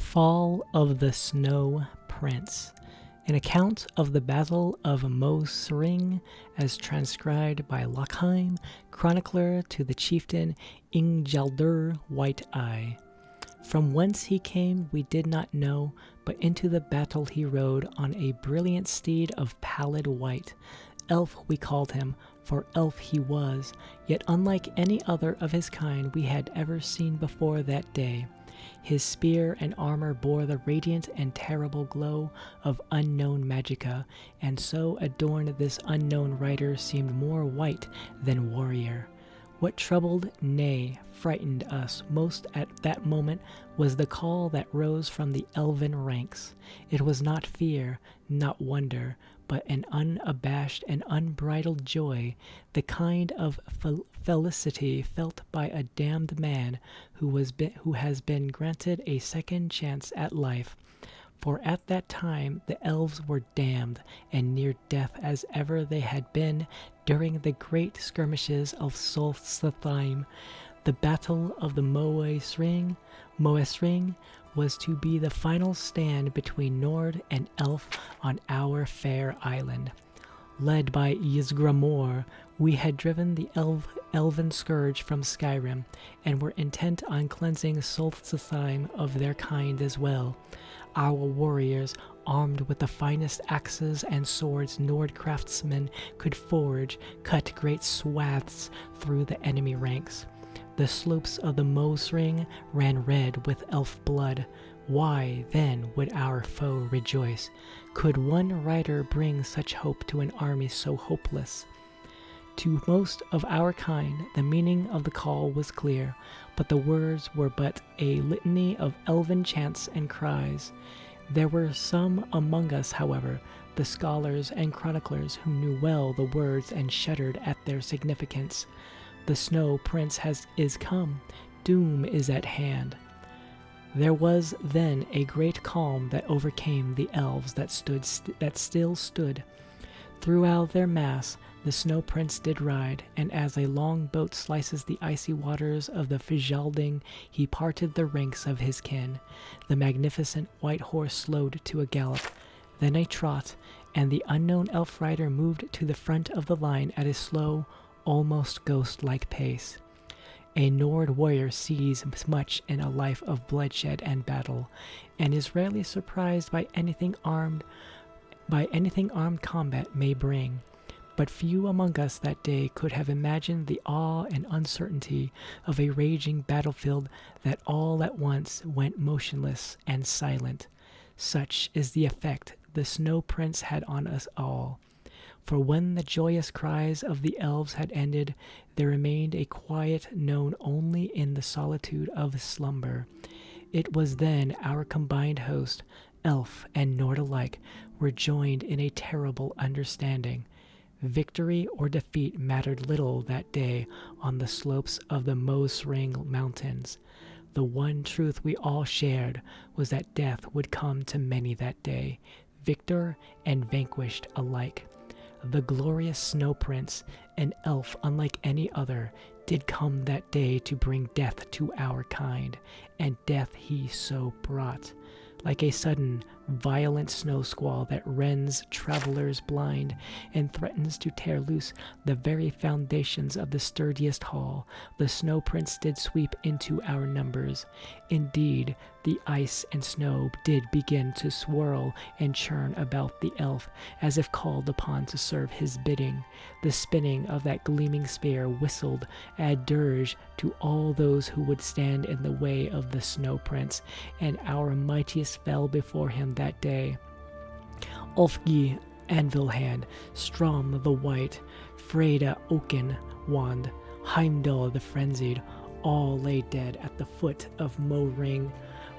Fall of the Snow Prince, an account of the Battle of Mosring as transcribed by Lochheim, chronicler to the chieftain Ingjaldur White-Eye. From whence he came we did not know, but into the battle he rode on a brilliant steed of pallid white. Elf we called him, for elf he was, yet unlike any other of his kind we had ever seen before that day. His spear and armor bore the radiant and terrible glow of unknown magicka, and so adorned this unknown rider seemed more white than warrior. What troubled, nay, frightened us most at that moment was the call that rose from the elven ranks. It was not fear, not wonder, but an unabashed and unbridled joy, the kind of felicity felt by a damned man who has been granted a second chance at life. For at that time the elves were damned and near death as ever they had been during the great skirmishes of Solstheim. The battle of the Moesring was to be the final stand between Nord and Elf on our fair island. Led by Ysgramor, we had driven the elven scourge from Skyrim, and were intent on cleansing Solstheim of their kind as well. Our warriors, armed with the finest axes and swords Nord craftsmen could forge, cut great swaths through the enemy ranks. The slopes of the Mosring ran red with elf blood. Why, then, would our foe rejoice? Could one rider bring such hope to an army so hopeless? To most of our kind, the meaning of the call was clear, but the words were but a litany of elven chants and cries. There were some among us, however, the scholars and chroniclers, who knew well the words and shuddered at their significance. The Snow Prince is come, doom is at hand. There was then a great calm that overcame the elves that still stood. Throughout their mass the Snow Prince did ride, and as a long boat slices the icy waters of the Fjalding, he parted the ranks of his kin. The magnificent white horse slowed to a gallop, then a trot, and the unknown elf rider moved to the front of the line at a slow, almost ghost-like pace. A Nord warrior sees much in a life of bloodshed and battle, and is rarely surprised by anything armed combat may bring. But few among us that day could have imagined the awe and uncertainty of a raging battlefield that all at once went motionless and silent. Such is the effect the Snow Prince had on us all. For when the joyous cries of the elves had ended, there remained a quiet known only in the solitude of slumber. It was then our combined host, elf and Nord alike, were joined in a terrible understanding. Victory or defeat mattered little that day on the slopes of the Mosring Mountains. The one truth we all shared was that death would come to many that day, victor and vanquished alike. The glorious Snow Prince, an elf unlike any other, did come that day to bring death to our kind, and death he so brought. Like a sudden, violent snow squall that rends travelers blind and threatens to tear loose the very foundations of the sturdiest hall, the Snow Prince did sweep into our numbers. Indeed, the ice and snow did begin to swirl and churn about the elf, as if called upon to serve his bidding. The spinning of that gleaming spear whistled a dirge to all those who would stand in the way of the Snow Prince, and our mightiest fell before him that day. Ulfgi Anvilhand, Strom the White, Freda Oaken Wand, Heimdall the Frenzied, all lay dead at the foot of Mosring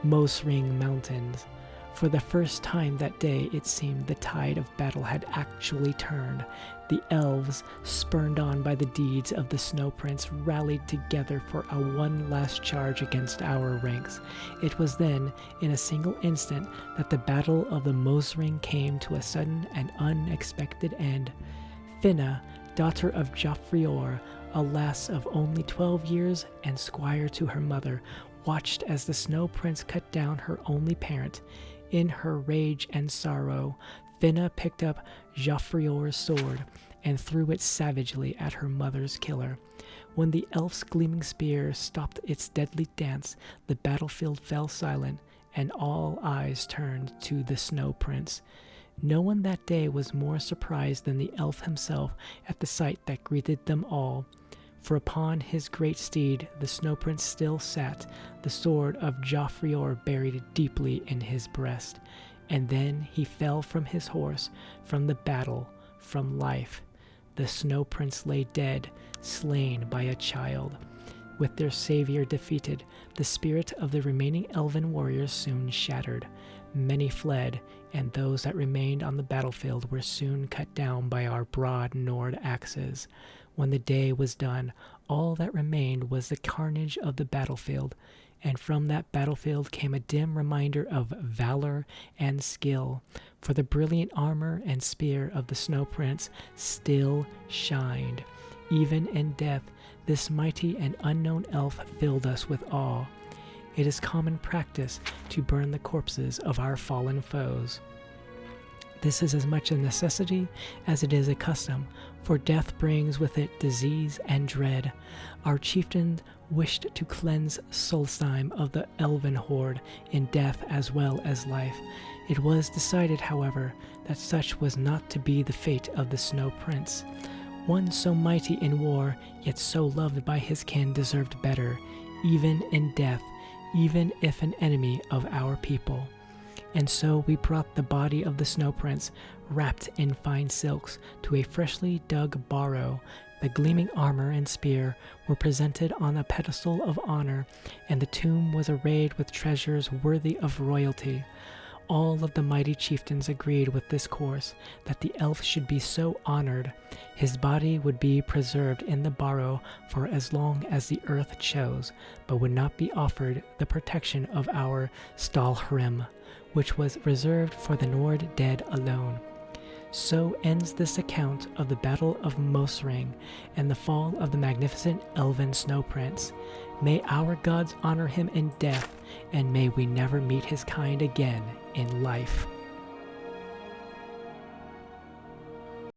Mountains. For the first time that day it seemed the tide of battle had actually turned. The elves, spurred on by the deeds of the Snow Prince, rallied together for a one last charge against our ranks. It was then, in a single instant, that the battle of the Mosring came to a sudden and unexpected end. Finna, daughter of Joffrior, a lass of only 12 years and squire to her mother, watched as the Snow Prince cut down her only parent. In her rage and sorrow, Finna picked up Joffrey's sword and threw it savagely at her mother's killer. When the elf's gleaming spear stopped its deadly dance, the battlefield fell silent, and all eyes turned to the Snow Prince. No one that day was more surprised than the elf himself at the sight that greeted them all. For upon his great steed the Snow Prince still sat, the sword of Joffrey buried deeply in his breast. And then he fell from his horse, from the battle, from life. The Snow Prince lay dead, slain by a child. With their savior defeated, the spirit of the remaining elven warriors soon shattered. Many fled, and those that remained on the battlefield were soon cut down by our broad Nord axes. When the day was done, all that remained was the carnage of the battlefield, and from that battlefield came a dim reminder of valor and skill, for the brilliant armor and spear of the Snow Prince still shined. Even in death, this mighty and unknown elf filled us with awe. It is common practice to burn the corpses of our fallen foes. This is as much a necessity as it is a custom, for death brings with it disease and dread. Our chieftain wished to cleanse Solstheim of the elven horde in death as well as life. It was decided, however, that such was not to be the fate of the Snow Prince. One so mighty in war, yet so loved by his kin, deserved better, even in death, even if an enemy of our people. And so we brought the body of the Snow Prince, wrapped in fine silks, to a freshly dug barrow. The gleaming armor and spear were presented on a pedestal of honor, and the tomb was arrayed with treasures worthy of royalty. All of the mighty chieftains agreed with this course, that the elf should be so honored. His body would be preserved in the barrow for as long as the earth chose, but would not be offered the protection of our Stalhrim, which was reserved for the Nord dead alone. So ends this account of the Battle of Mosring and the fall of the magnificent elven Snow Prince. May our gods honor him in death, and may we never meet his kind again in life.